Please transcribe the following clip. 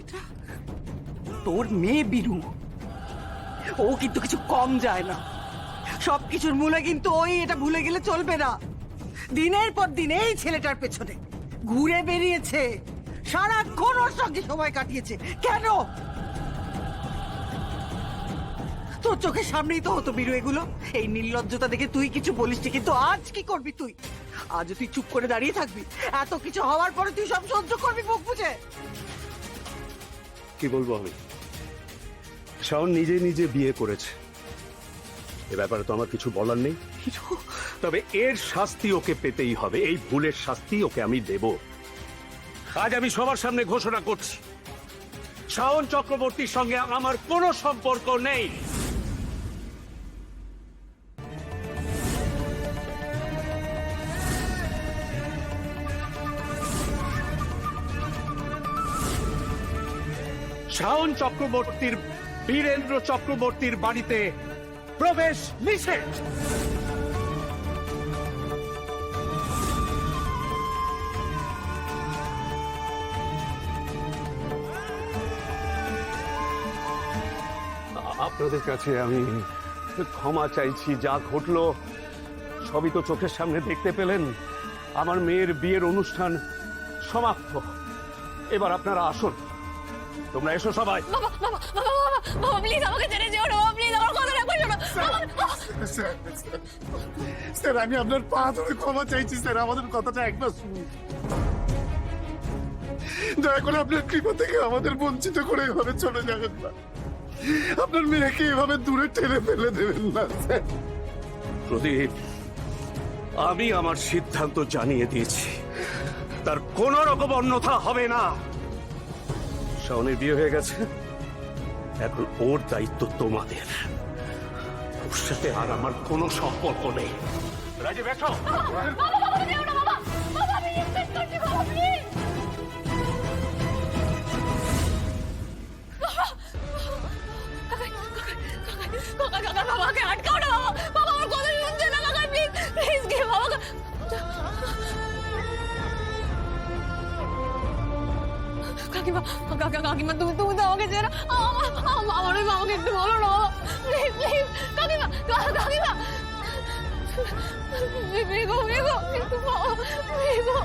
একটা তোর মেয়ে বিরু, ও কিন্তু কিছু কম যায় না। সবকিছুর মূলে কিন্তু ওই, এটা ভুলে গেলে চলবে না। দিনের পর দিন এই ছেলেটার পেছনে ঘুরে বেরিয়েছে, সারাক্ষণ ওর সঙ্গে সময় কাটিয়েছে। কেন? তোর চোখের সামনেই তো হতো বিরু এগুলো। এই নির্লজ্জতা দেখে তুই কিছু বলিস নি, কিন্তু আজ কি করবি তুই? আজও তুই চুপ করে দাঁড়িয়ে থাকবি? এত কিছু হওয়ার পরে তুই সব সহ্য করবি মুখ বুঝে? কি বলবো আমি? শাওন নিজে নিজে বিয়ে করেছে, এ ব্যাপারে তো আমার কিছু বলার নেই। তবে এর শাস্তি ওকে পেতেই হবে, এই ভুলের শাস্তি ওকে আমি দেব। আজ আমি সবার সামনে ঘোষণা করছি, শাওন চক্রবর্তীর সঙ্গে আমার কোনো সম্পর্ক নেই। শাওন চক্রবর্তীর বীরেন্দ্র চক্রবর্তীর বাড়িতে প্রবেশ নিষেধ। আপনাদের কাছে আমি ক্ষমা চাইছি, যা ঘটলো সবই তো চোখের সামনে দেখতে পেলেন। আমার মেয়ের বিয়ের অনুষ্ঠান সমাপ্ত, এবার আপনারা আসুন। তোমরা এসো সবাই। বাবা বাবা বাবা বাবা প্লিজ আমাকে ছেড়ে যেও না বাবা, প্লিজ আমার কথা রাখো শোনো। স্যার আমি আপনার পা ধরে ক্ষমা চাইছি স্যার, আমাদের কথাটা একবার শুনুন। দয়া করে আপনার কৃপা থেকে আমাদের বঞ্চিত করে এভাবে চলে যাবেন না। আপনার মেয়েকে এভাবে দূরে ঠেলে ফেলে দেবেন না স্যার। প্রদীপ, আমি আমার সিদ্ধান্ত জানিয়ে দিয়েছি, তার কোন রকম অন্যথা হবে না। শাওনের বিয়ে হয়ে গেছে, এখন ওর দায়িত্ব তোমাদের। ওর সাথে আর আমার কোনো সম্পর্ক নেই। রাজীব এসো। বাবা বাবা যেও না বাবা, বাবা আমি রিকোয়েস্ট করছি বাবা প্লিজ। কাকা কাকা বাবাকে আটকাও না বাবা, বাবা আমার কথা শুনছে না কাকা, প্লিজ প্লিজ কে বাবা। কাকিমা কাকা কাকিমা তুমি তুমি তো আমাকে ছেড়ে আমার ওই মামাকে একটু বলো না বাবা, প্লিজ প্লিজ কাকিমা কাকিমা মেঘো মেঘো একটু মেঘো